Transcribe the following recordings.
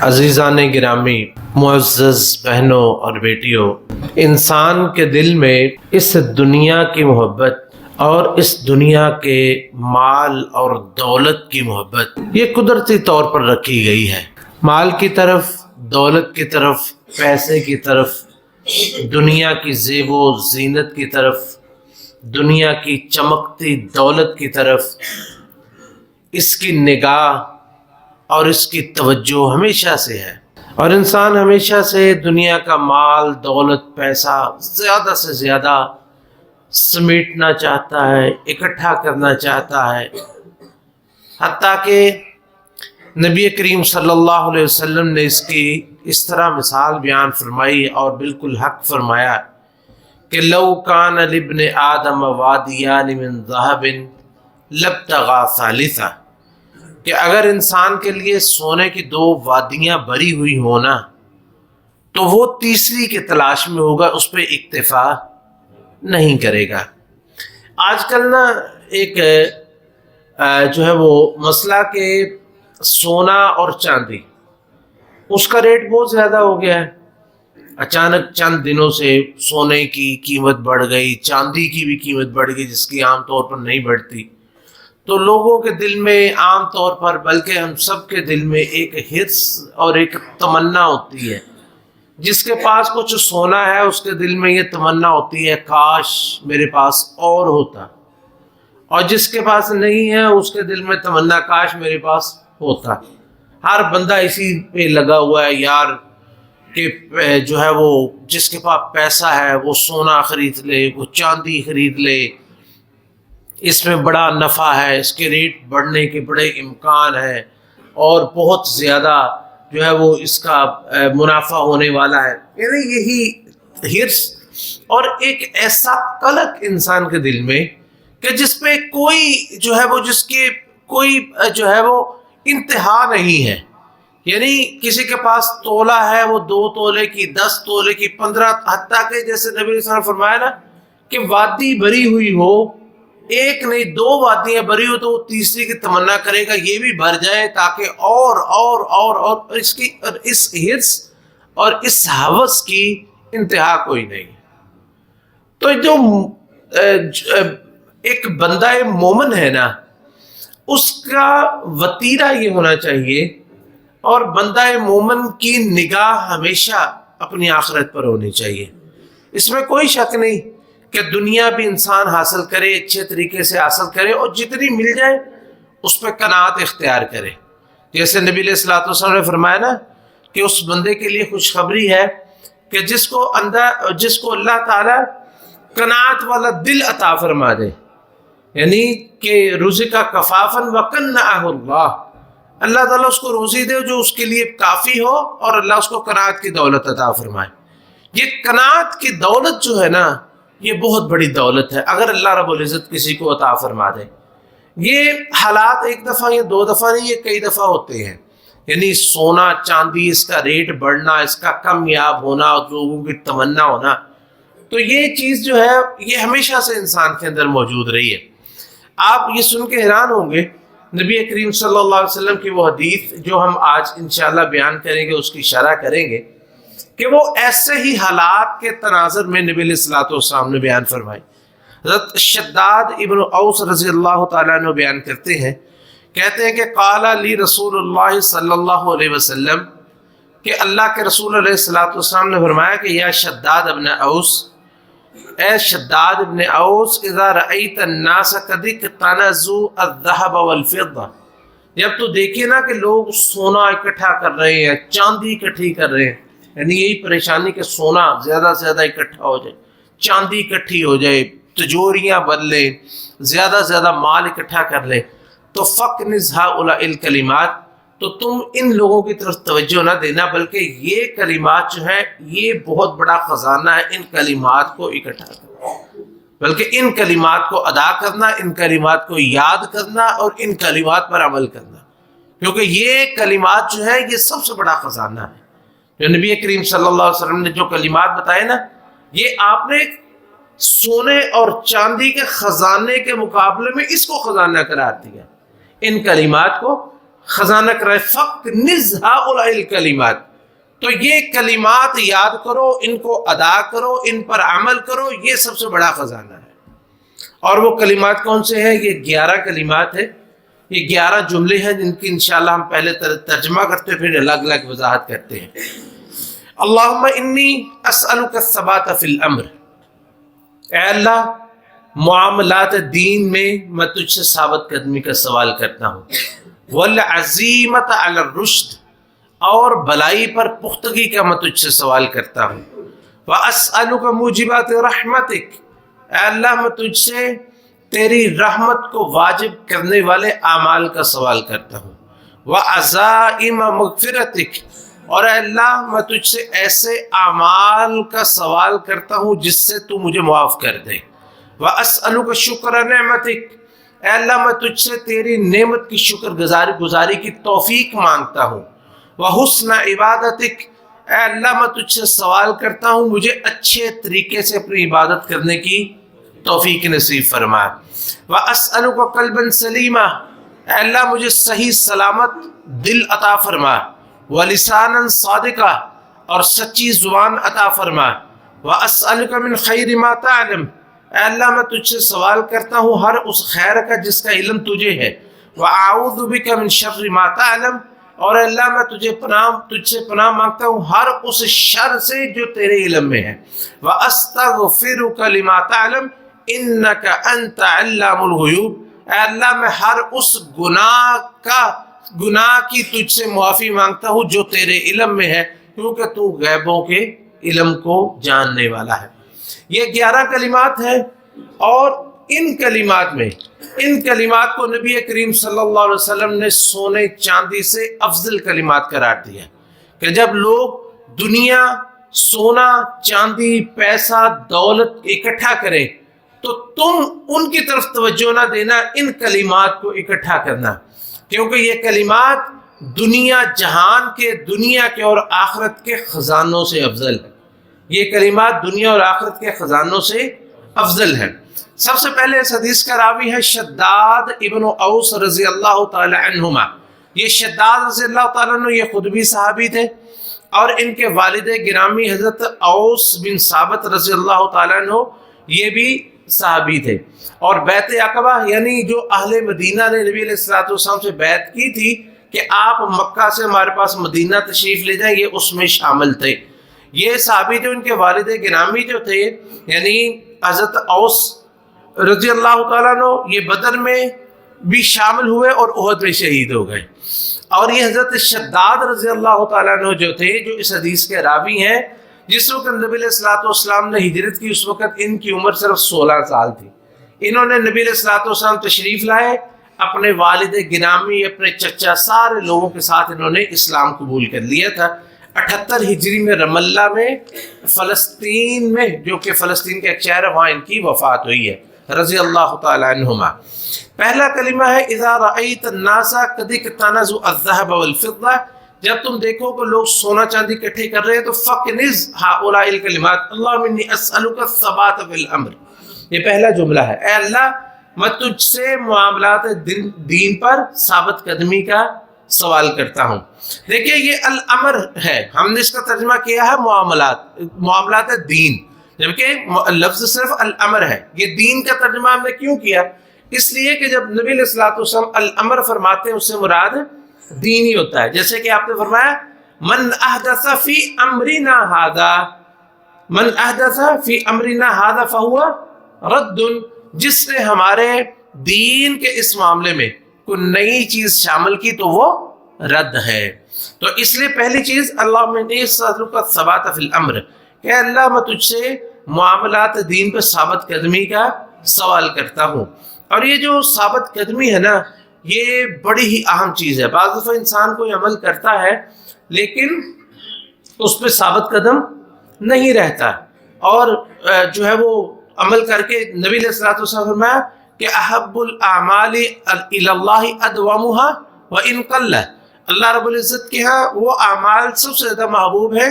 عزیزان گرامی، معزز بہنوں اور بیٹیوں، انسان کے دل میں اس دنیا کی محبت اور اس دنیا کے مال اور دولت کی محبت یہ قدرتی طور پر رکھی گئی ہے۔ مال کی طرف، دولت کی طرف، پیسے کی طرف، دنیا کی زیب و زینت کی طرف، دنیا کی چمکتی دولت کی طرف اس کی نگاہ اور اس کی توجہ ہمیشہ سے ہے، اور انسان ہمیشہ سے دنیا کا مال، دولت، پیسہ زیادہ سے زیادہ سمیٹنا چاہتا ہے، اکٹھا کرنا چاہتا ہے، حتیٰ کہ نبی کریم صلی اللہ علیہ وسلم نے اس کی اس طرح مثال بیان فرمائی اور بالکل حق فرمایا کہ لو کان لابن آدم وادیان من ذہب لابتغى ثالثا، کہ اگر انسان کے لیے سونے کی دو وادیاں بری ہوئی ہونا تو وہ تیسری کی تلاش میں ہوگا، اس پہ اکتفا نہیں کرے گا۔ آج کل نا ایک جو ہے وہ مسئلہ کہ سونا اور چاندی، اس کا ریٹ بہت زیادہ ہو گیا ہے۔ اچانک چند دنوں سے سونے کی قیمت بڑھ گئی، چاندی کی بھی قیمت بڑھ گئی، جس کی عام طور پر نہیں بڑھتی۔ تو لوگوں کے دل میں عام طور پر، بلکہ ہم سب کے دل میں ایک حرص اور ایک تمنا ہوتی ہے۔ جس کے پاس کچھ سونا ہے اس کے دل میں یہ تمنا ہوتی ہے کاش میرے پاس اور ہوتا، اور جس کے پاس نہیں ہے اس کے دل میں تمنا کاش میرے پاس ہوتا۔ ہر بندہ اسی پہ لگا ہوا ہے یار کہ جو ہے وہ جس کے پاس پیسہ ہے وہ سونا خرید لے، وہ چاندی خرید لے، اس میں بڑا نفع ہے، اس کے ریٹ بڑھنے کے بڑے امکان ہیں اور بہت زیادہ جو ہے وہ اس کا منافع ہونے والا ہے۔ یعنی یہی حرص اور ایک ایسا قلق انسان کے دل میں کہ جس پہ کوئی جو ہے وہ جس کی کوئی جو ہے وہ انتہا نہیں ہے۔ یعنی کسی کے پاس تولہ ہے، وہ 2 تولے کی، 10 تولے کی، 15، حتیٰ کہ جیسے نبی صلی اللہ علیہ وسلم نے فرمایا نا کہ وادی بری ہوئی ہو، ایک نہیں 2 وادیاں بری ہو تو وہ تیسری کی تمنا کرے گا یہ بھی بھر جائے، تاکہ اور اس حرص اور اس ہوس کی انتہا کوئی نہیں۔ تو جو ایک بندہ مومن ہے نا، اس کا وتیرہ یہ ہونا چاہیے، اور بندہ مومن کی نگاہ ہمیشہ اپنی آخرت پر ہونی چاہیے۔ اس میں کوئی شک نہیں کہ دنیا بھی انسان حاصل کرے، اچھے طریقے سے حاصل کرے، اور جتنی مل جائے اس پہ قناعت اختیار کرے۔ جیسے نبی علیہ الصلوۃ والسلام نے فرمایا نا کہ اس بندے کے لیے خوشخبری ہے کہ جس کو اللہ تعالیٰ قناعت والا دل عطا فرما دے، یعنی کہ رزق کفافاً وقنعہ اللہ تعالیٰ اس کو روزی دے جو اس کے لیے کافی ہو، اور اللہ اس کو قناعت کی دولت عطا فرمائے۔ یہ قناعت کی دولت جو ہے نا، یہ بہت بڑی دولت ہے اگر اللہ رب العزت کسی کو عطا فرما دے۔ یہ حالات ایک دفعہ یا 2 دفعہ نہیں، یہ کئی دفعہ ہوتے ہیں۔ یعنی سونا چاندی، اس کا ریٹ بڑھنا، اس کا کمیاب ہونا، لوگوں کی تمنا ہونا، تو یہ چیز جو ہے یہ ہمیشہ سے انسان کے اندر موجود رہی ہے۔ آپ یہ سن کے حیران ہوں گے، نبی کریم صلی اللہ علیہ وسلم کی وہ حدیث جو ہم آج انشاءاللہ بیان کریں گے، اس کی شرح کریں گے کہ وہ ایسے ہی حالات کے تناظر میں نبی علیہ الصلوۃ والسلام نے بیان فرمائی۔ حضرت شداد ابن اوس رضی اللہ تعالیٰ عنہ بیان کرتے ہیں، کہتے ہیں کہ قال لی رسول اللہ صلی اللہ علیہ وسلم، کہ اللہ کے رسول علیہ الصلوۃ والسلام نے فرمایا کہ یا شداد ابن اوس، اے شداد ابن اوس، اذا رأیت الناس قد اقتنزوا الذهب والفضة، جب تو دیکھے نا کہ لوگ سونا اکٹھا کر رہے ہیں، چاندی اکٹھی کر رہے ہیں، یعنی یہی پریشانی کہ سونا زیادہ سے زیادہ اکٹھا ہو جائے، چاندی اکٹھی ہو جائے، تجوریاں بن لیں، زیادہ سے زیادہ مال اکٹھا کر لیں، تو فَاقْنِزْ هَؤُلَاءِ الْكَلِمَاتِ، تو تم ان لوگوں کی طرف توجہ نہ دینا، بلکہ یہ کلمات جو ہیں یہ بہت بڑا خزانہ ہے، ان کلمات کو اکٹھا کرنا، بلکہ ان کلمات کو ادا کرنا، ان کلمات کو یاد کرنا اور ان کلمات پر عمل کرنا، کیونکہ یہ کلمات جو ہے یہ سب سے بڑا خزانہ ہے۔ جو نبی کریم صلی اللہ علیہ وسلم نے جو کلمات بتائے نا، یہ آپ نے سونے اور چاندی کے خزانے کے مقابلے میں اس کو خزانہ قرار دیا، ان کلمات کو خزانہ کرائے فَاقْنِزْ هَؤُلَاءِ الْكَلِمَاتِ، تو یہ کلمات یاد کرو، ان کو ادا کرو، ان پر عمل کرو، یہ سب سے بڑا خزانہ ہے۔ اور وہ کلمات کون سے ہیں؟ یہ 11 کلمات ہیں، یہ 11 جملے ہیں جن کی انشاءاللہ ہم پہلے ترجمہ کرتے پھر الگ الگ وضاحت کرتے ہیں۔ اللہم انی اسألک الثبات فی الامر، اے اللہ معاملات دین میں میں تجھ سے ثابت قدمی کا سوال کرتا ہوں، والعزیمت علی الرشد، اور بلائی پر پختگی کا میں تجھ سے سوال کرتا ہوں، واسألک موجبات رحمتک، اے اللہ میں تجھ سے تیری رحمت کو واجب کرنے والے اعمال کا سوال کرتا ہوں، وعزائم مغفرتک، اور اے اللہ میں تجھ سے ایسے اعمال کا سوال کرتا ہوں جس سے تو مجھے معاف کر دے، واسألک شکر نعمتک، اے اللہ میں تجھ سے تیری نعمت کی شکر گزاری کی توفیق مانگتا ہوں، وحسن عبادتک، اے اللہ میں تجھ سے سوال کرتا ہوں مجھے اچھے طریقے سے اپنی عبادت کرنے کی توفیق نصیب فرما، واسألک قلبا سلیما، اے اللہ مجھے صحیح سلامت دل عطا فرما، ولسانا صادقا، اور سچی زبان عطا فرما، واسألک من خیر ما تعلم، اے اللہ میں تجھ سے سوال کرتا ہوں ہر اس خیر کا جس کا علم تجھے ہے، وَأَعُوذُ بِكَ مِن شَرِّ مَا تَعْلَمُ، اور اے اللہ میں تجھ سے پناہ مانگتا ہوں ہر اس شر سے جو تیرے علم میں ہے، وَأَسْتَغْفِرُكَ لِمَا تَعْلَمُ إِنَّكَ أَنْتَ عَلَّامُ الْغُيُوبِ، اے اللہ میں ہر اس گناہ کی تجھ سے معافی مانگتا ہوں جو تیرے علم میں ہے، کیونکہ تو غیبوں کے علم کو جاننے والا ہے۔ یہ 11 کلمات ہیں، اور ان کلمات کو نبی کریم صلی اللہ علیہ وسلم نے سونے چاندی سے افضل کلمات قرار دیا کہ جب لوگ دنیا، سونا، چاندی، پیسہ، دولت اکٹھا کریں تو تم ان کی طرف توجہ نہ دینا، ان کلمات کو اکٹھا کرنا، کیونکہ یہ کلمات دنیا کے اور آخرت کے خزانوں سے افضل ہے۔ یہ کلمات دنیا اور آخرت کے خزانوں سے افضل ہیں۔ سب سے پہلے اس حدیث کا راوی ہے شداد ابن اوس رضی اللہ تعالی عنہما۔ یہ شداد رضی اللہ تعالیٰ عنہ یہ خود بھی صحابی تھے، اور ان کے والد گرامی حضرت اوس بن ثابت رضی اللہ تعالیٰ عنہ یہ بھی صحابی تھے، اور بیعت عقبہ یعنی جو اہل مدینہ نے نبی علیہ الصلوۃ والسلام سے بیعت کی تھی کہ آپ مکہ سے ہمارے پاس مدینہ تشریف لے جائیں، یہ اس میں شامل تھے۔ یہ صحابی جو ان کے والد گرامی جو تھے یعنی حضرت اوس رضی اللہ تعالیٰ عنہ، یہ بدر میں بھی شامل ہوئے اور احد میں شہید ہو گئے۔ اور یہ حضرت شداد رضی اللہ تعالیٰ عنہ جو تھے، جو اس حدیث کے راوی ہیں، جس وقت نبی علیہ الصلوۃ والسلام نے ہجرت کی اس وقت ان کی عمر صرف 16 سال تھی۔ انہوں نے نبی علیہ الصلوۃ والسلام تشریف لائے، اپنے والد گرامی، اپنے چچا، سارے لوگوں کے ساتھ انہوں نے اسلام قبول کر لیا تھا۔ 78 ہجری میں رم اللہ میں فلسطین میں، جو کہ فلسطین کا ایک شہر ہے، وہاں ان کی وفات ہوئی ہے رضی اللہ تعالی عنہما۔ پہلا کلمہ ہے اذا رأیت الناس قد اکتنزوا الذهب والفضة، جب تم دیکھو کہ لوگ سونا چاندی اکٹھے کر رہے ہیں تو فاکنز هؤلاء الکلمات اللہم انی اسألک الثبات فی الامر، یہ پہلا جملہ ہے، اے اللہ میں تجھ سے معاملات دین پر ثابت قدمی کا سوال کرتا ہوں۔ دیکھیے یہ الامر ہے، ہم نے اس کا ترجمہ کیا ہے معاملات دین، جبکہ لفظ صرف الامر ہے۔ یہ دین کا ترجمہ ہم نے کیوں کیا؟ اس لیے کہ جب نبی علیہ الصلوۃ والسلام الامر فرماتے ہیں اس سے مراد دین ہی ہوتا ہے، جیسے کہ آپ نے فرمایا من احدث فی امرنا ھذا فہو رد، جس نے ہمارے دین کے اس معاملے میں کوئی نئی چیز شامل کی تو وہ رد ہے۔ تو اس لیے پہلی چیز اللہم انی اسألک الثبات فی الامر، کہ اللہ میں تجھ سے معاملات دین پہ ثابت قدمی کا سوال کرتا ہوں۔ اور یہ جو ثابت قدمی ہے نا، یہ بڑی ہی اہم چیز ہے۔ بعض دفعہ انسان کوئی عمل کرتا ہے لیکن اس پہ ثابت قدم نہیں رہتا، اور جو ہے وہ عمل کر کے نبی علیہ الصلوۃ والسلام فرمایا کہ احب الاعمال الی اللہ ادومها وان قل، اللہ رب العزت کے ہاں وہ اعمال سب سے زیادہ محبوب ہیں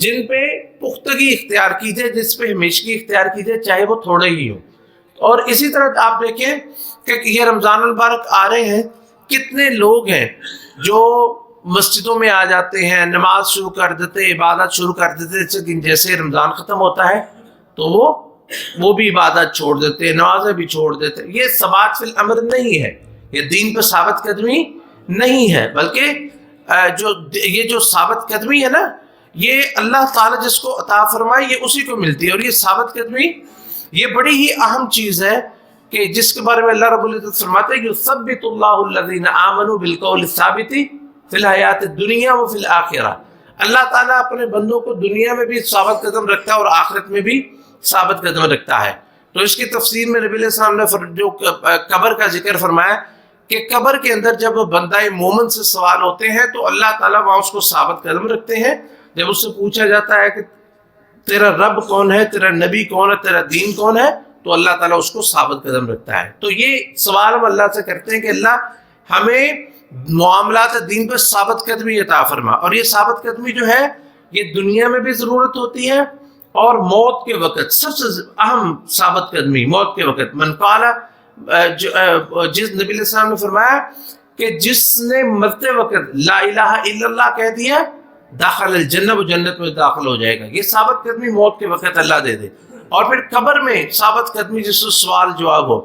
جن پہ پختگی اختیار کیجئے، جس پہ ہمیشگی اختیار کیجئے، چاہے وہ تھوڑے ہی ہوں۔ اور اسی طرح آپ دیکھیں کہ یہ رمضان المبارک آ رہے ہیں، کتنے لوگ ہیں جو مسجدوں میں آ جاتے ہیں، نماز شروع کر دیتے، عبادت شروع کر دیتے، لیکن جیسے رمضان ختم ہوتا ہے تو وہ بھی عبادت چھوڑ دیتے، نمازیں بھی چھوڑ دیتے. یہ ثبات فی الامر نہیں ہے، یہ دین پہ ثابت قدمی نہیں ہے، بلکہ یہ جو ثابت قدمی ہے نا، یہ اللہ تعالیٰ جس کو عطا فرمائے یہ اسی کو ملتی ہے. اور یہ ثابت قدمی یہ بڑی ہی اہم چیز ہے کہ جس کے بارے میں اللہ رب العزت فرماتے ہیں یثبت اللہ الذین آمنوا بالقول الثابت فی الحیات الدنیا وفی الآخرہ. اللہ تعالیٰ اپنے بندوں کو دنیا میں بھی ثابت قدم رکھتا ہے اور آخرت میں بھی ثابت قدم رکھتا ہے. تو اس کی تفسیر میں نبی علیہ السلام نے جو قبر کا ذکر فرمایا کہ قبر کے اندر جب بندہ مومن سے سوال ہوتے ہیں تو اللہ تعالیٰ وہاں اس کو ثابت قدم رکھتے ہیں. جب اس سے پوچھا جاتا ہے کہ تیرا رب کون ہے، تیرا نبی کون ہے، تیرا دین کون ہے، تو اللہ تعالیٰ اس کو ثابت قدم رکھتا ہے. تو یہ سوال ہم اللہ سے کرتے ہیں کہ اللہ ہمیں معاملات دین پہ ثابت قدمی عطا فرما. اور یہ ثابت قدمی جو ہے یہ دنیا میں بھی ضرورت ہوتی ہے اور موت کے وقت سب سے اہم ثابت قدمی موت کے وقت. من قال، جس نبی علیہ السلام نے فرمایا کہ جس نے مرتے وقت لا الہ الا اللہ کہہ دیا داخل الجنہ، وہ جنت میں داخل ہو جائے گا. یہ ثابت قدمی موت کے وقت اللہ دے دے. اور پھر قبر میں ثابت قدمی جس سے سوال جواب ہو،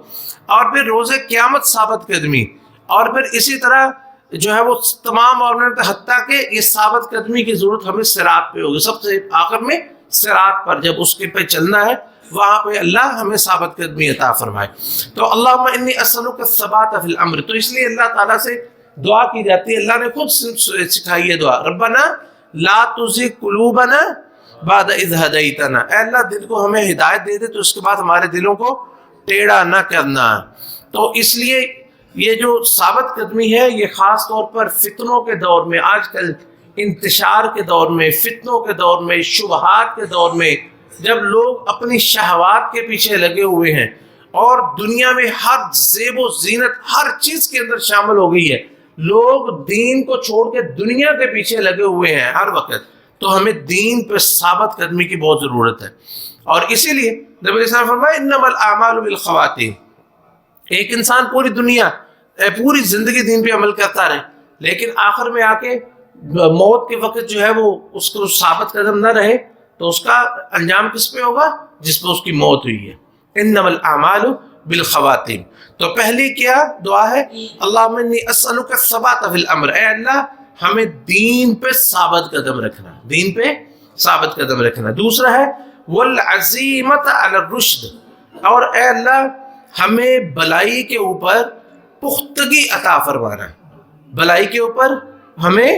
اور پھر روز قیامت ثابت قدمی، اور پھر اسی طرح جو ہے وہ تمام معاملات، حتیٰ کہ یہ ثابت قدمی کی ضرورت ہمیں صراط پہ ہوگی. سب سے آخر میں صراط پر جب اس کے پہ چلنا ہے وہاں پہ اللہ ہمیں ثابت قدمی عطا فرمائے. تو اللہم انی اسألک الثبات فی الامر. تو اس لیے اللہ تعالیٰ سے دعا کی جاتی ہے. اللہ نے خود سکھائی ہے دعا، ربنا لا تزغ قلوبنا بعد اذ ہدیتنا. اے اللہ دل کو ہمیں ہدایت دے دے تو اس کے بعد ہمارے دلوں کو ٹیڑھا نہ کرنا. تو اس لیے یہ جو ثابت قدمی ہے یہ خاص طور پر فتنوں کے دور میں، آج کل انتشار کے دور میں، فتنوں کے دور میں، شبہات کے دور میں، جب لوگ اپنی شہوات کے پیچھے لگے ہوئے ہیں اور دنیا میں ہر زیب و زینت ہر چیز کے اندر شامل ہو گئی ہے، لوگ دین کو چھوڑ کے دنیا کے پیچھے لگے ہوئے ہیں ہر وقت، تو ہمیں دین پہ ثابت قدمی کی بہت ضرورت ہے. اور اسی لیے نبی علیہ السلام فرمایا انما الاعمال بالخواتیم. ایک انسان پوری دنیا پوری زندگی دین پہ عمل کرتا رہے، لیکن آخر میں آ کے موت کے وقت جو ہے وہ اس کو ثابت قدم نہ رہے تو اس کا انجام کس پہ ہوگا؟ جس پہ اس کی موت ہوئی ہے. انما الاعمال بالخواتیم. تو پہلی کیا دعا ہے؟ اللہم انی اسألک الثبات فی الامر. اے اللہ ہمیں دین پہ ثابت قدم رکھنا، دین پہ ثابت قدم رکھنا. دوسرا ہے والعزیمۃ علی الرشد. اور اے اللہ ہمیں بلائی کے اوپر پختگی عطا فرمانا، بلائی کے اوپر ہمیں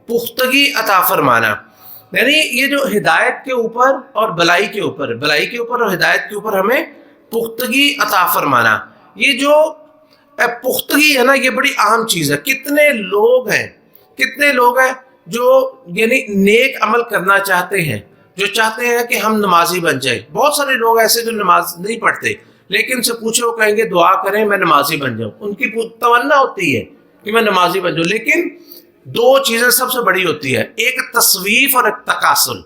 پختگی عطا فرمانا. یعنی یہ جو ہدایت کے اوپر اور بلائی کے اوپر، بلائی کے اوپر اور ہدایت کے اوپر ہمیں پختگی عطا فرمانا. یہ جو پختگی ہے نا یہ بڑی اہم چیز ہے. کتنے لوگ ہیں جو یعنی نیک عمل کرنا چاہتے ہیں، جو چاہتے ہیں کہ ہم نمازی بن جائیں. بہت سارے لوگ ایسے جو نماز نہیں پڑھتے لیکن سے پوچھو وہ کہیں گے دعا کریں میں نمازی بن جاؤں. ان کی تمنا ہوتی ہے کہ میں نمازی بن جاؤں، لیکن دو چیزیں سب سے بڑی ہوتی ہے، ایک تصویف اور ایک تکاسل.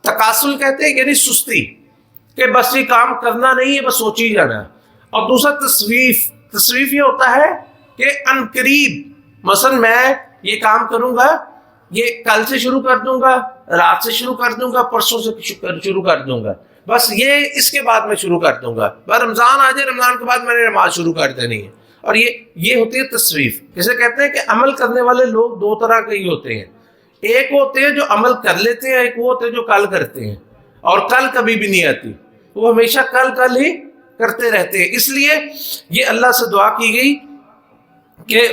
تکاسل کہتے ہیں یعنی سستی، کہ بس یہ کام کرنا نہیں ہے بس سوچی جانا. اور دوسرا تصویف. تصویف یہ ہوتا ہے کہ ان قریب مثلا میں یہ کام کروں گا، یہ کل سے شروع کر دوں گا، رات سے شروع کر دوں گا، پرسوں سے شروع کر دوں گا، بس یہ اس کے بعد میں شروع کر دوں گا، بس رمضان آ جائے رمضان کے بعد میں نے نماز شروع کر دینی ہے. اور یہ ہوتی ہے تصویف. جسے کہتے ہیں کہ عمل کرنے والے لوگ دو طرح کے ہی ہوتے ہیں. ایک ہوتے ہیں جو عمل کر لیتے ہیں، ایک وہ ہوتے ہیں جو کل کرتے ہیں، اور کل کبھی بھی نہیں آتی، وہ ہمیشہ کل ہی کرتے رہتے ہیں. اس لیے یہ اللہ سے دعا کی گئی کہ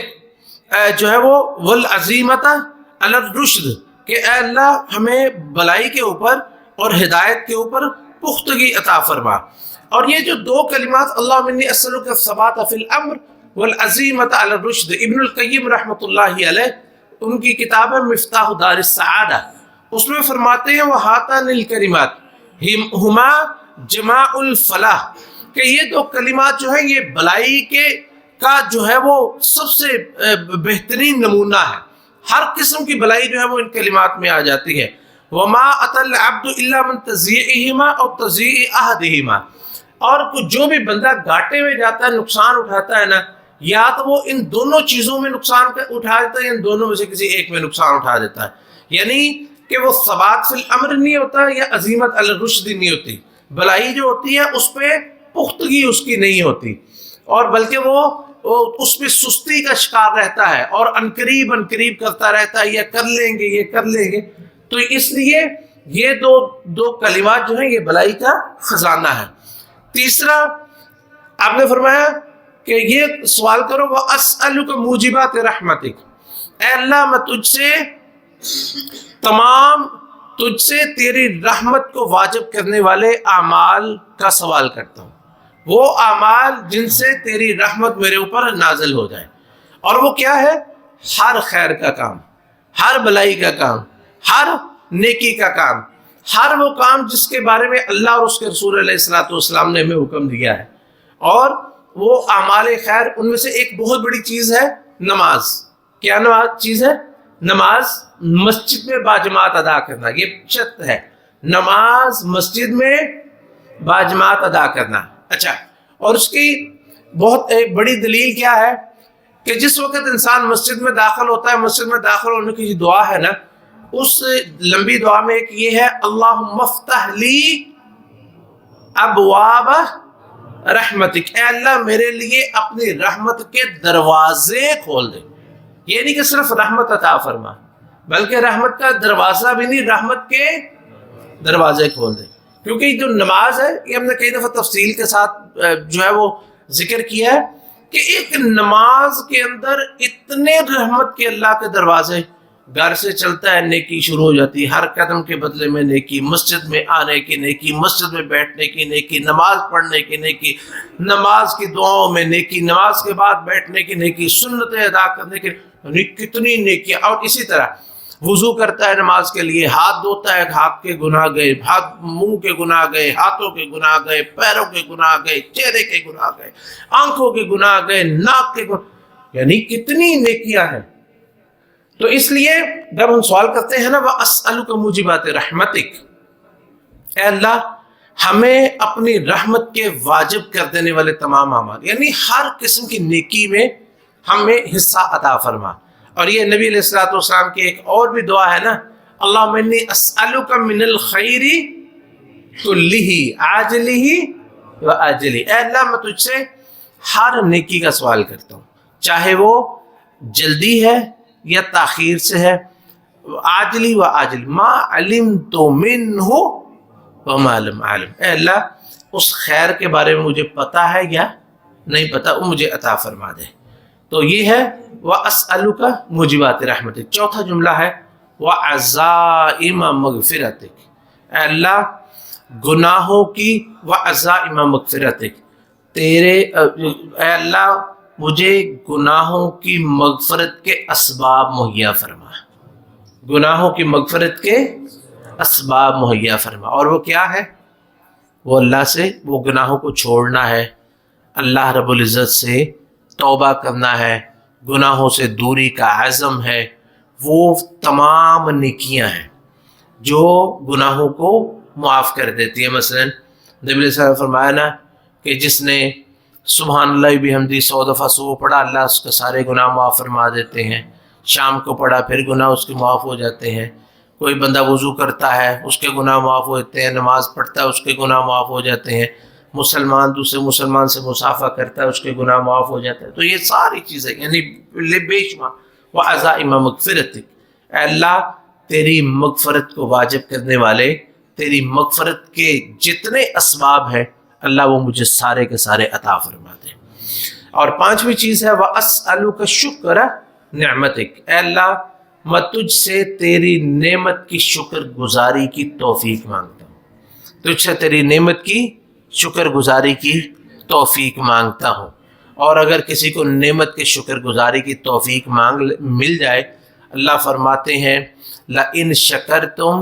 جو ہے وہ والعزیمۃ علی الرشد، کہ اے اللہ ہمیں بلائی کے اوپر اور ہدایت کے اوپر پختگی عطا فرما. اور یہ جو دو کلمات اللہم انی اسألک الثبات فی الامر والعزیمۃ علی الرشد، ابن القیم رحمۃ اللہ علیہ ان کی کتاب ہے مفتاح دار السعادہ، اس میں فرماتے ہیں وہاتان الکلمات ہما جماع الفلاح، کہ یہ دو کلمات جو ہیں یہ بلائی کا جو ہے وہ سب سے بہترین نمونہ ہے. ہر قسم کی بلائی جو ہے وہ ان کلمات میں آ جاتی ہے. وما اتی العبد الا من تضییعہما او تضییع احدہما. اور جو بھی بندہ گھاٹے میں جاتا ہے، نقصان اٹھاتا ہے نا، یا تو وہ ان دونوں چیزوں میں نقصان اٹھا دیتا ہے، یا ان دونوں میں سے کسی ایک میں نقصان اٹھا دیتا ہے، یعنی کہ وہ ثبات فی الامر نہیں ہوتا یا عزیمت علی الرشد نہیں ہوتی، بلائی جو ہوتی ہے اس پہ پختگی اس کی نہیں ہوتی، اور بلکہ وہ اس میں سستی کا شکار رہتا ہے اور انقریب کرتا رہتا ہے، یہ کر لیں گے یہ کر لیں گے۔ تو اس لیے یہ دو کلمات جو ہیں یہ بلائی کا خزانہ ہے۔ تیسرا آپ نے فرمایا کہ یہ سوال کرو وَأَسْأَلُكَ مُوجِبَاتِ رَحْمَتِكَ، اے اللہ میں تجھ سے تیری رحمت کو واجب کرنے والے اعمال کا سوال کرتا ہوں، وہ اعمال جن سے تیری رحمت میرے اوپر نازل ہو جائے۔ اور وہ کیا ہے؟ ہر خیر کا کام، ہر بلائی کا کام، ہر نیکی کا کام، ہر وہ کام جس کے بارے میں اللہ اور اس کے رسول علیہ الصلوۃ والسلام نے ہمیں حکم دیا ہے۔ اور وہ اعمال خیر، ان میں سے ایک بہت بڑی چیز ہے نماز۔ کیا چیز ہے؟ نماز مسجد میں باجماعت ادا کرنا، یہ شرط ہے، نماز مسجد میں باجماعت ادا کرنا۔ اچھا، اور اس کی بہت ایک بڑی دلیل کیا ہے کہ جس وقت انسان مسجد میں داخل ہوتا ہے، مسجد میں داخل ہونے کی جو دعا ہے نا، اس لمبی دعا میں ایک یہ ہے اللہم افتح لی ابواب رحمتک، اے اللہ میرے لیے اپنی رحمت کے دروازے کھول دے۔ یہ نہیں کہ صرف رحمت عطا فرما، بلکہ رحمت کا دروازہ بھی نہیں، رحمت کے دروازے کھول دے۔ کیونکہ جو نماز ہے، یہ ہم نے کئی دفعہ تفصیل کے ساتھ جو ہے وہ ذکر کیا ہے کہ ایک نماز کے اندر اتنے رحمت کے اللہ کے دروازے، گھر سے چلتا ہے نیکی شروع ہو جاتی ہے، ہر قدم کے بدلے میں نیکی، مسجد میں آنے کی نیکی، مسجد میں بیٹھنے کی نیکی، نماز پڑھنے کی نیکی، نماز کی دعاؤں میں نیکی، نماز کے بعد بیٹھنے کی نیکی، سنتیں ادا کرنے کی، یعنی کتنی نیکیاں۔ اور اسی طرح وضو کرتا ہے نماز کے لیے، ہاتھ دھوتا ہے، ہاتھ کے گناہ گئے، منہ کے گناہ گئے، ہاتھوں کے گناہ گئے، پیروں کے گناہ گئے، چہرے کے گناہ گئے، آنکھوں کے گناہ گئے، ناک کے گناہ، یعنی کتنی نیکیاں ہیں۔ تو اس لیے جب ہم سوال کرتے ہیں نا وَأَسْأَلُكَ مُوجِبَاتِ رَحْمَتِكَ، اے اللہ ہمیں اپنی رحمت کے واجب کر دینے والے تمام اعمال، یعنی ہر قسم کی نیکی میں ہمیں حصہ عطا فرما۔ اور یہ نبی علیہ الصلوۃ والسلام کی ایک اور بھی دعا ہے نا، اللہم انی اسألک من الخیر کلہ عاجلہ وآجلہ، اے اللہ میں تجھ سے ہر نیکی کا سوال کرتا ہوں، چاہے وہ جلدی ہے یا تاخیر سے ہے، عاجلی و عاجل، ما علمت منہ وما لم اعلم، اے اللہ اس خیر کے بارے میں مجھے پتا ہے یا نہیں پتا، وہ مجھے عطا فرما دے۔ تو یہ ہے وَأَسْأَلُكَ مُوجِبَاتِ رَحْمَتِكَ۔ چوتھا جملہ ہے وَعَزَائِمَ مَغْفِرَتِكَ، اے اللہ گناہوں کی وَعَزَائِمَ مَغْفِرَتِكَ، اے اللہ مجھے گناہوں کی مغفرت کے اسباب مہیا فرما، گناہوں کی مغفرت کے اسباب مہیا فرما۔ اور وہ کیا ہے؟ وہ اللہ سے وہ گناہوں کو چھوڑنا ہے، اللہ رب العزت سے توبہ کرنا ہے، گناہوں سے دوری کا عزم ہے، وہ تمام نیکیاں ہیں جو گناہوں کو معاف کر دیتی ہیں۔ مثلا نبی علیہ السلام نے فرمایا نا کہ جس نے سبحان اللہ بحمدہ 100 دفعہ صبح پڑھا، اللہ اس کے سارے گناہ معاف فرما دیتے ہیں، شام کو پڑھا پھر گناہ اس کے معاف ہو جاتے ہیں، کوئی بندہ وضو کرتا ہے اس کے گناہ معاف ہوتے ہیں، نماز پڑھتا ہے اس کے گناہ معاف ہو جاتے ہیں، مسلمان دوسرے مسلمان سے مصافحہ کرتا ہے اس کے گناہ معاف ہو جاتے ہیں۔ تو یہ ساری چیزیں یعنی بے شمار وعزائم مغفرتک، اے اللہ تیری مغفرت کو واجب کرنے والے، تیری مغفرت کے جتنے اسباب ہیں اللہ وہ مجھے سارے کے سارے عطا فرما دے۔ اور پانچویں چیز ہے وَأَسْأَلُكَ شُكْرَ نعمتک، اے اللہ میں تجھ سے تیری نعمت کی شکر گزاری کی توفیق مانگتا ہوں، تجھ سے تیری نعمت کی شکر گزاری کی توفیق مانگتا ہوں۔ اور اگر کسی کو نعمت کے شکر گزاری کی توفیق مل جائے، اللہ فرماتے ہیں لَإِن شَكَرْتُمْ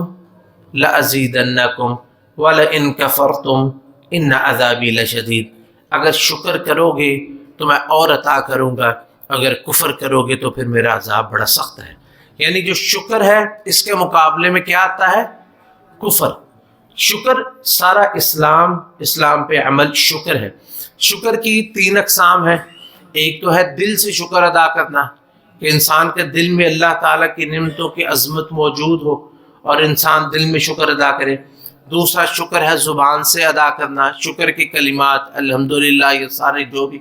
لَأَزِيدَنَّكُمْ وَلَإِن كَفَرْتُمْ إِنَّ عَذَابِي لَشَدِيدٌ، اگر شکر کرو گے تو میں اور عطا کروں گا، اگر کفر کرو گے تو پھر میرا عذاب بڑا سخت ہے۔ یعنی جو شکر ہے اس کے مقابلے میں کیا آتا ہے؟ کفر۔ شکر سارا اسلام پہ عمل شکر ہے۔ شکر کی 3 اقسام ہیں، ایک تو ہے دل سے شکر ادا کرنا کہ انسان کے دل میں اللہ تعالیٰ کی نعمتوں کی عظمت موجود ہو اور انسان دل میں شکر ادا کرے. دوسرا شکر ہے زبان سے ادا کرنا، شکر کے کلمات الحمدللہ یہ سارے جو بھی.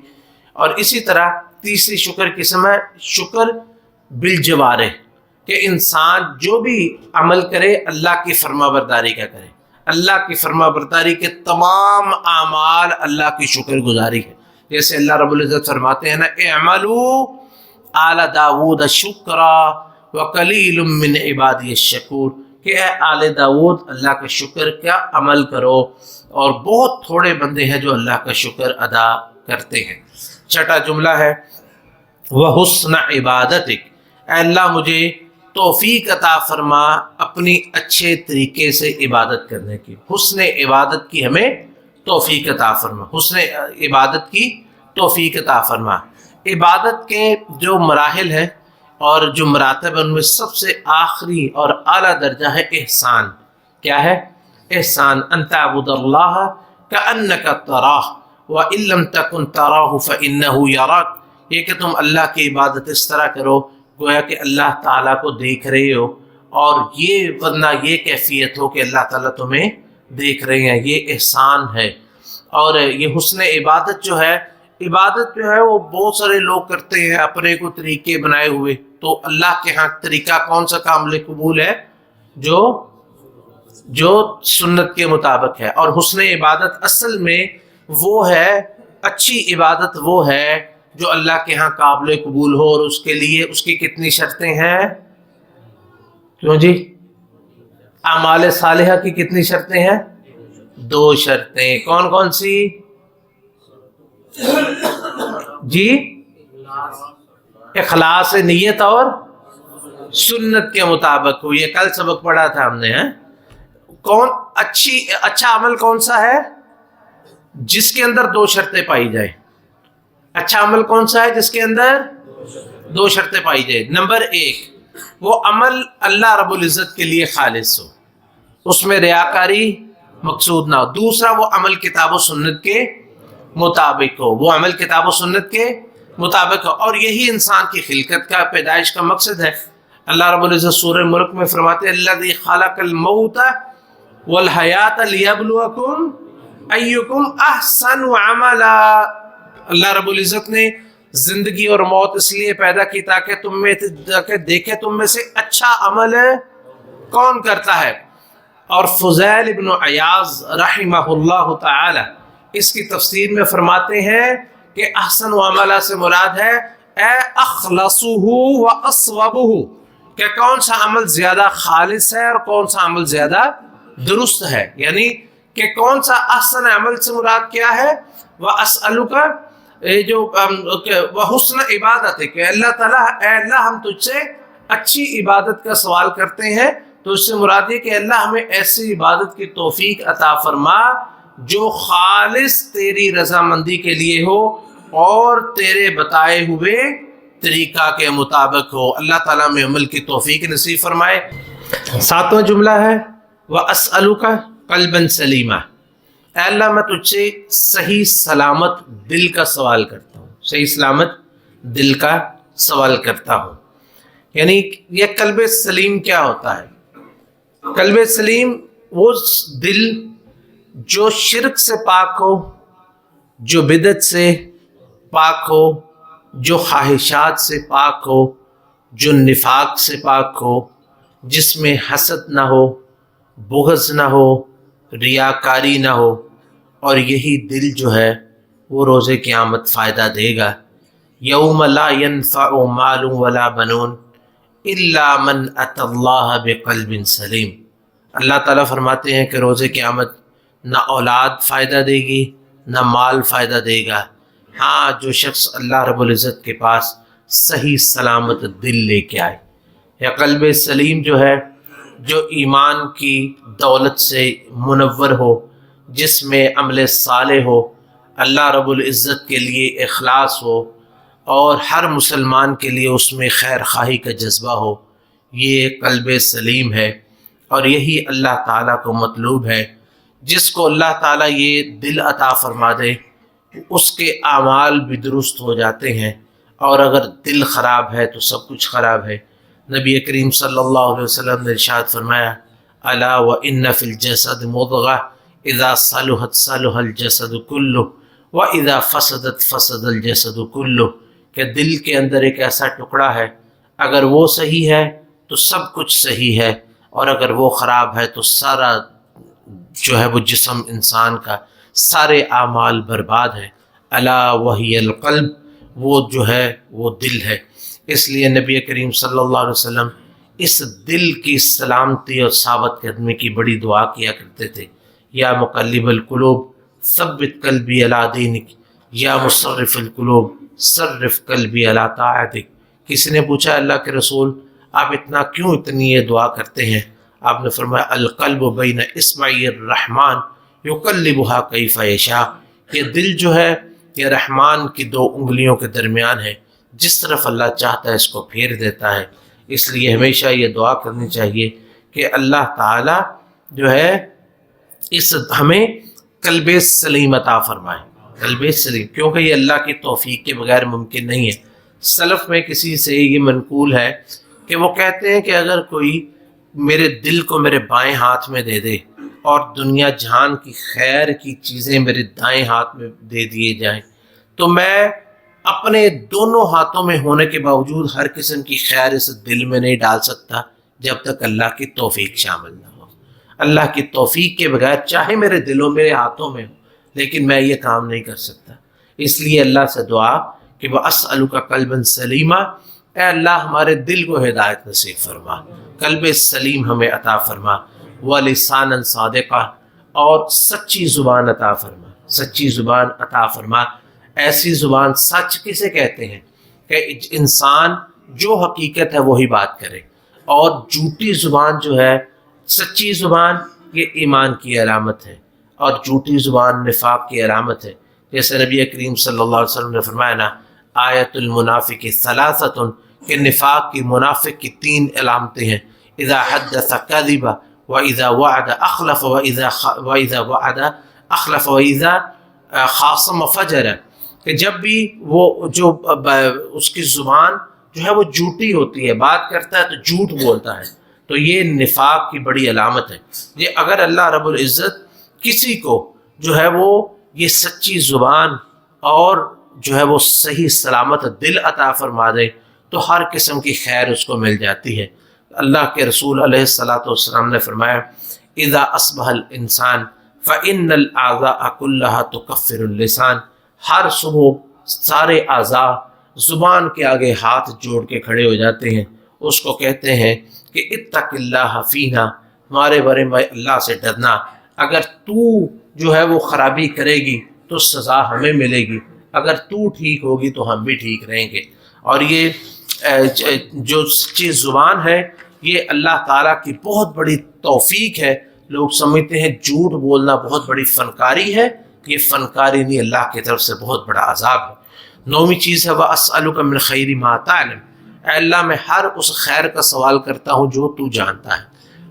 اور اسی طرح تیسری شکر قسم ہے شکر بالجوارح، کہ انسان جو بھی عمل کرے اللہ کی فرما برداری کا کرے. اللہ کی فرما برداری کے تمام اعمال اللہ کی شکر گزاری ہے. جیسے اللہ رب العزت فرماتے ہیں نا اعملوا آل داود شکرا وقلیل من عبادی الشکور، کہ اے آل داود اللہ کا شکر کا عمل کرو اور بہت تھوڑے بندے ہیں جو اللہ کا شکر ادا کرتے ہیں. چھٹا جملہ ہے وحسن عبادتک، اے اللہ مجھے توفیق عطا فرما اپنی اچھے طریقے سے عبادت کرنے کی. حسن عبادت کی ہمیں توفیق عطا فرما، حسن عبادت کی توفیق عطا فرما. عبادت کے جو مراحل ہیں اور جو مراتب ہیں ان میں سب سے آخری اور اعلیٰ درجہ ہے احسان. کیا ہے؟ احسان. ان تعبد اللہ کأنک تراہ وإن لم تکن تراہ فإنہ یراک، یہ کہ تم اللہ کی عبادت اس طرح کرو گویا کہ اللہ تعالیٰ کو دیکھ رہے ہو، اور یہ ورنہ یہ کیفیت ہو کہ اللہ تعالیٰ تمہیں دیکھ رہے ہیں. یہ احسان ہے. اور یہ حسن عبادت جو ہے، عبادت جو ہے وہ بہت سارے لوگ کرتے ہیں اپنے کو طریقے بنائے ہوئے، تو اللہ کے ہاں طریقہ کون سا قابل قبول ہے؟ جو سنت کے مطابق ہے. اور حسن عبادت اصل میں وہ ہے، اچھی عبادت وہ ہے جو اللہ کے ہاں قابل قبول ہو، اور اس کے لیے اس کی کتنی شرطیں ہیں؟ کیوں جی؟ اعمال صالحہ کی کتنی شرطیں ہیں؟ 2 شرطیں. کون کون سی؟ جی اخلاص نیت اور سنت کے مطابق ہو. یہ کل سبق پڑھا تھا ہم نے. اچھا عمل کون سا ہے؟ جس کے اندر 2 شرطیں پائی جائیں. اچھا عمل کون سا ہے جس کے اندر 2 شرطیں پائی جائیں؟ نمبر 1، وہ عمل اللہ رب العزت کے لیے خالص ہو، اس میں ریاکاری مقصود نہ ہو. دوسرا، وہ عمل کتاب و سنت کے مطابق ہو، وہ عمل کتاب و سنت کے مطابق ہو. اور یہی انسان کی خلقت کا، پیدائش کا مقصد ہے. اللہ رب العزت سورہ ملک میں فرماتے ہیں الذی خلق الموت والحیات لیبلوکم ایکم احسن عملا. اللہ رب العزت نے زندگی اور موت اس لیے پیدا کی تاکہ دیکھے تم میں سے اچھا عمل کون کرتا ہے. اور فضیل ابن عیاض رحمہ اللہ تعالی اس کی تفسیر میں فرماتے ہیں کہ احسن عملہ سے مراد ہے اے اخلصہ و اصوبہ، کہ کون سا عمل زیادہ خالص ہے اور کون سا عمل زیادہ درست ہے. یعنی کہ کون سا احسن عمل سے مراد کیا ہے؟ وَأَسْأَلُكَ جو وہ حسن عبادت ہے کہ اللہ تعالیٰ اے اللہ ہم تجھ سے اچھی عبادت کا سوال کرتے ہیں. تو اس سے مراد یہ کہ اللہ ہمیں ایسی عبادت کی توفیق عطا فرما جو خالص تیری رضامندی کے لیے ہو اور تیرے بتائے ہوئے طریقہ کے مطابق ہو. اللہ تعالیٰ میں عمل کی توفیق نصیب فرمائے. 7واں جملہ ہے وَأَسْأَلُكَ قَلْبًا سَلِيمًا، اے اللہ میں تجھ سے صحیح سلامت دل کا سوال کرتا ہوں، صحیح سلامت دل کا سوال کرتا ہوں. یعنی یہ قلب سلیم کیا ہوتا ہے؟ قلب سلیم وہ دل جو شرک سے پاک ہو، جو بدعت سے پاک ہو، جو خواہشات سے پاک ہو، جو نفاق سے پاک ہو، جس میں حسد نہ ہو، بغض نہ ہو، ریاکاری نہ ہو. اور یہی دل جو ہے وہ روز قیامت فائدہ دے گا. یوم لا ينفع مال ولا بنون الا من اتى اللہ بقلب سلیم. اللہ تعالیٰ فرماتے ہیں کہ روز قیامت نہ اولاد فائدہ دے گی نہ مال فائدہ دے گا، ہاں جو شخص اللہ رب العزت کے پاس صحیح سلامت دل لے کے آئے. یا قلب سلیم جو ہے جو ایمان کی دولت سے منور ہو، جس میں عمل صالح ہو، اللہ رب العزت کے لیے اخلاص ہو اور ہر مسلمان کے لیے اس میں خیر خواہی کا جذبہ ہو، یہ قلب سلیم ہے. اور یہی اللہ تعالیٰ کو مطلوب ہے. جس کو اللہ تعالیٰ یہ دل عطا فرما دے، اس کے اعمال بھی درست ہو جاتے ہیں، اور اگر دل خراب ہے تو سب کچھ خراب ہے۔ نبی کریم صلی اللہ علیہ وسلم نے ارشاد فرمایا، الا وان فی الجسد مضغہ اذا صلحت صلح الجسد کلہ واذا فسدت فسد الجسد کلہ، کہ دل کے اندر ایک ایسا ٹکڑا ہے، اگر وہ صحیح ہے تو سب کچھ صحیح ہے، اور اگر وہ خراب ہے تو سارا جو ہے وہ جسم انسان کا، سارے اعمال برباد ہیں۔ الا وہی القلب، وہ جو ہے وہ دل ہے۔ اس لیے نبی کریم صلی اللہ علیہ وسلم اس دل کی سلامتی اور ثابت قدمی کی بڑی دعا کیا کرتے تھے۔ یا مقلب القلوب ثبت قلبی علی دینک، یا مصرف القلوب صرف قلبی علی طاعتک۔ کسی نے پوچھا اللہ کے رسول آپ اتنی یہ دعا کرتے ہیں؟ آپ نے فرمایا القلب بین اصبعی الرحمن یقلبها کیف یشاء، یہ دل جو ہے یہ رحمان کی دو انگلیوں کے درمیان ہے، جس طرف اللہ چاہتا ہے اس کو پھیر دیتا ہے۔ اس لیے ہمیشہ یہ دعا کرنی چاہیے کہ اللہ تعالی جو ہے اس ہمیں قلب سلیم عطا فرمائے، قلب سلیم، کیونکہ یہ اللہ کی توفیق کے بغیر ممکن نہیں ہے۔ سلف میں کسی سے یہ منقول ہے کہ وہ کہتے ہیں کہ اگر کوئی میرے دل کو میرے بائیں ہاتھ میں دے دے اور دنیا جہان کی خیر کی چیزیں میرے دائیں ہاتھ میں دے دیے جائیں، تو میں اپنے دونوں ہاتھوں میں ہونے کے باوجود ہر قسم کی خیر اس دل میں نہیں ڈال سکتا جب تک اللہ کی توفیق شامل نہ ہو۔ اللہ کی توفیق کے بغیر چاہے میرے دلوں میرے ہاتھوں میں ہو، لیکن میں یہ کام نہیں کر سکتا۔ اس لیے اللہ سے دعا کہ وَأَسْأَلُكَ قَلْبًا سَلِيمًا، اے اللہ ہمارے دل کو ہدایت نصیب فرما، قلب سلیم ہمیں عطا فرما، وَلِسَانًا صَادِقًا، اور سچی زبان عطا فرما، سچی زبان عطا فرما۔ ایسی زبان، سچ کسے کہتے ہیں کہ انسان جو حقیقت ہے وہی بات کرے، اور جھوٹی زبان جو ہے، سچی زبان یہ ایمان کی علامت ہے، اور جھوٹی زبان نفاق کی علامت ہے۔ جیسے نبی کریم صلی اللہ علیہ وسلم نے فرمایا نا، آیت المنافق ثلاثۃ، کہ نفاق کی، منافق کی 3 علامتیں ہیں، اذا حدث کذب واذا وعد اخلف واذا وعد اخلف واذا خاصم فجر، کہ جب بھی وہ جو اس کی زبان جو ہے وہ جھوٹی ہوتی ہے، بات کرتا ہے تو جھوٹ بولتا ہے، تو یہ نفاق کی بڑی علامت ہے۔ یہ اگر اللہ رب العزت کسی کو جو ہے وہ یہ سچی زبان اور جو ہے وہ صحیح سلامت دل عطا فرما دے تو ہر قسم کی خیر اس کو مل جاتی ہے۔ اللہ کے رسول علیہ الصلاۃ والسلام نے فرمایا، اذا اصبح الانسان فإن الأعضاء كلها تكفر اللسان، ہر صبح سارے اعضاء زبان کے آگے ہاتھ جوڑ کے کھڑے ہو جاتے ہیں، اس کو کہتے ہیں کہ اتق اللہ فینا، ہمارے بارے میں اللہ سے ڈرنا، اگر تو جو ہے وہ خرابی کرے گی تو سزا ہمیں ملے گی، اگر تو ٹھیک ہوگی تو ہم بھی ٹھیک رہیں گے۔ اور یہ جو سچی زبان ہے یہ اللہ تعالیٰ کی بہت بڑی توفیق ہے۔ لوگ سمجھتے ہیں جھوٹ بولنا بہت بڑی فنکاری ہے، یہ فنکاری نہیں، اللہ کی طرف سے بہت بڑا عذاب ہے۔ 9ویں چیز ہے وَأَسْأَلُكَ مِنْ خَيْرِ مَا تَعْلَمُ، اے اللہ میں ہر اس خیر کا سوال کرتا ہوں جو تو جانتا ہے۔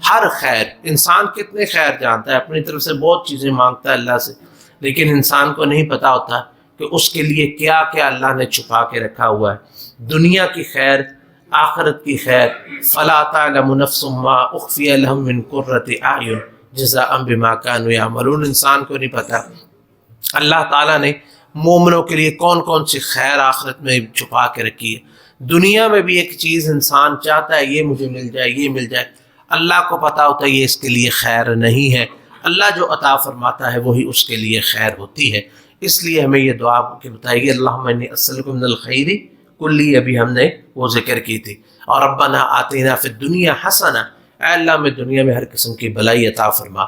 ہر خیر، انسان کتنے خیر جانتا ہے، اپنی طرف سے بہت چیزیں مانگتا ہے اللہ سے، لیکن انسان کو نہیں پتا ہوتا کہ اس کے لیے کیا کیا اللہ نے چھپا کے رکھا ہوا ہے۔ دنیا کی خیر، آخرت کی خیر، فَلَا تَعْلَمُ نَفْسٌ مَّا أُخْفِيَ لَهُم مِّن قُرَّةِ أَعْيُنٍ جَزَاءً بِمَا كَانُوا يَعْمَلُونَ، انسان کو نہیں پتا اللہ تعالیٰ نے مومنوں کے لیے کون کون سی خیر آخرت میں چھپا کے رکھی ہے۔ دنیا میں بھی ایک چیز انسان چاہتا ہے یہ مجھے مل جائے، یہ مل جائے، اللہ کو پتا ہوتا ہے یہ اس کے لیے خیر نہیں ہے، اللہ جو عطا فرماتا ہے وہی اس کے لیے خیر ہوتی ہے۔ اس لیے ہمیں یہ دعا کہ بتائے گی اللہم انی اسألک من الخیر کلی، ابھی ہم نے وہ ذکر کی تھی، اور ربنا آتینا فی الدنیا حسنہ، اے اللہ میں دنیا میں ہر قسم کی بھلائی عطا فرما۔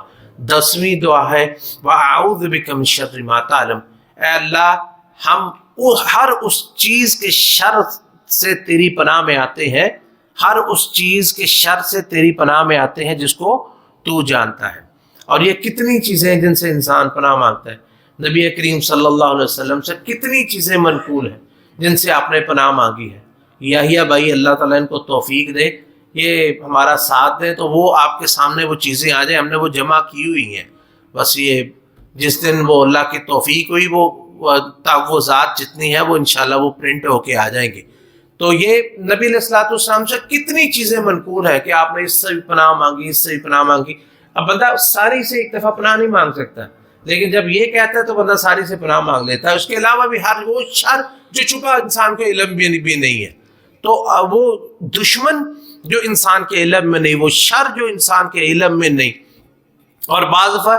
10ویں دعا ہے وَأَعُوذُ بِكَ مِن شَرِّ مَا تَعْلَمُ، اے اللہ ہم ہر اس چیز کے شر سے تیری پناہ میں آتے ہیں، ہر اس چیز کے شر سے تیری پناہ میں آتے ہیں جس کو تو جانتا ہے۔ اور یہ کتنی چیزیں جن سے انسان پناہ مانگتا ہے، نبی کریم صلی اللہ علیہ وسلم سے کتنی چیزیں منقول ہیں جن سے آپ نے پناہ مانگی ہے۔ یحییٰ بھائی اللہ تعالیٰ ان کو توفیق دے، یہ ہمارا ساتھ دیں تو وہ آپ کے سامنے وہ چیزیں آ جائیں، ہم نے وہ جمع کی ہوئی ہیں، بس یہ جس دن وہ اللہ کی توفیق ہوئی وہ ذات جتنی ہے وہ انشاءاللہ وہ پرنٹ ہو کے آ جائیں گے. تو یہ نبی علیہ الصلوۃ والسلام سے کتنی چیزیں منقول ہے کہ آپ نے اس سے بھی پناہ مانگی، اس سے بھی پناہ مانگی. اب بندہ ساری سے ایک دفعہ پناہ نہیں مانگ سکتا، لیکن جب یہ کہتا ہے تو بندہ ساری سے پناہ مانگ لیتا ہے. اس کے علاوہ بھی ہر وہ شر جو چھپا انسان کو علم بھی نہیں ہے، تو وہ دشمن جو انسان کے علم میں نہیں، وہ شر جو انسان کے علم میں نہیں، اور بعض دفعہ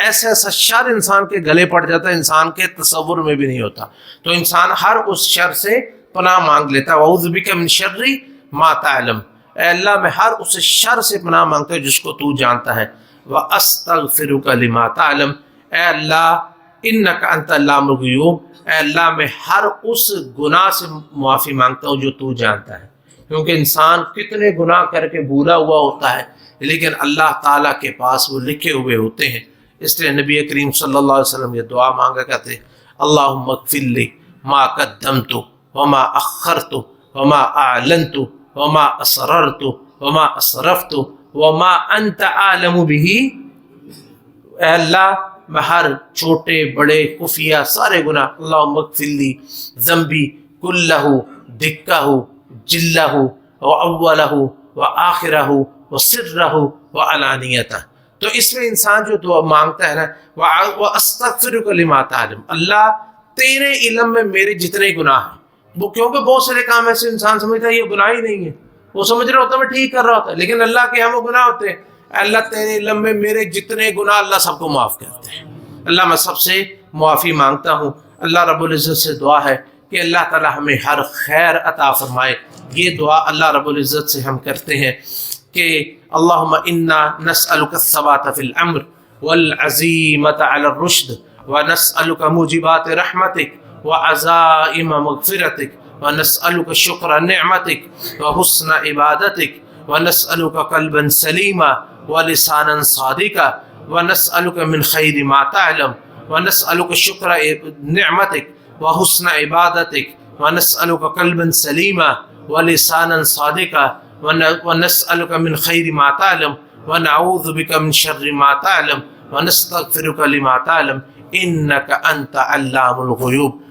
ایسا شر انسان کے گلے پڑ جاتا ہے انسان کے تصور میں بھی نہیں ہوتا. تو انسان ہر اس شر سے پناہ مانگ لیتا ہے. اعوذ بک من شر ما تعلم، اے اللہ میں ہر اس شر سے پناہ مانگتا ہوں جس کو تو جانتا ہے. واستغفرک لما تعلم، اے اللہ انک انت علام الغیوب، اے اللہ میں ہر اس گناہ سے معافی مانگتا ہوں جو تو جانتا ہے. کیونکہ انسان کتنے گناہ کر کے بھولا ہوا ہوتا ہے، لیکن اللہ تعالیٰ کے پاس وہ لکھے ہوئے ہوتے ہیں. اس لیے نبی کریم صلی اللہ علیہ وسلم یہ دعا مانگا کرتے ہیں، اللہم اغفر لی ما قدمت وما اخرت وما اعلنت وما اسررت وما اسرفت وما انت عالم به. اے اللہ میں ہر چھوٹے بڑے خفیہ سارے گناہ، اللہم اغفر لی ذنبی کلہ دکہ جلہ واولہ وآخرہ وسرہ وعلانیتہ. تو اس میں انسان جو دعا مانگتا ہے نا، وَأَسْتَغْفِرُكَ لِمَا تَعْلَمُ، اللہ تیرے علم میں میرے جتنے گناہ ہیں. وہ کیونکہ بہت سارے کام ایسے انسان سمجھتا ہے یہ گناہ ہی نہیں ہے، وہ سمجھ رہا ہوتا ہے میں ٹھیک کر رہا ہوتا ہے، لیکن اللہ کے ہم وہ گناہ ہوتے ہیں. اللہ تیرے علم میں میرے جتنے گناہ اللہ سب کو معاف کرتے ہیں. اللہ میں سب سے معافی مانگتا ہوں. اللہ رب العزت سے دعا ہے کہ اللہ تعالی ہمیں ہر خیر عطا فرمائے. یہ دعا اللہ رب العزت سے ہم کرتے ہیں کہ اللہم انا نسألک الثبات فی الامر والعزیمت علی الرشد ونسألک موجبات رحمتک وعزائم مغفرتک ونسألک شکر نعمتک وحسن عبادتک ونسألک قلبا سلیما ولسانا صادقا ونسألک من خیر ما تعلم ونسألک شکر نعمتک وحسن عبادتک ونسألک قلبا سلیما ولسانا صادقا ونسألك من خير ما تعلم ونعوذ بك من شر ما تعلم ونستغفرك لما تعلم إنك أنت علام الغيوب.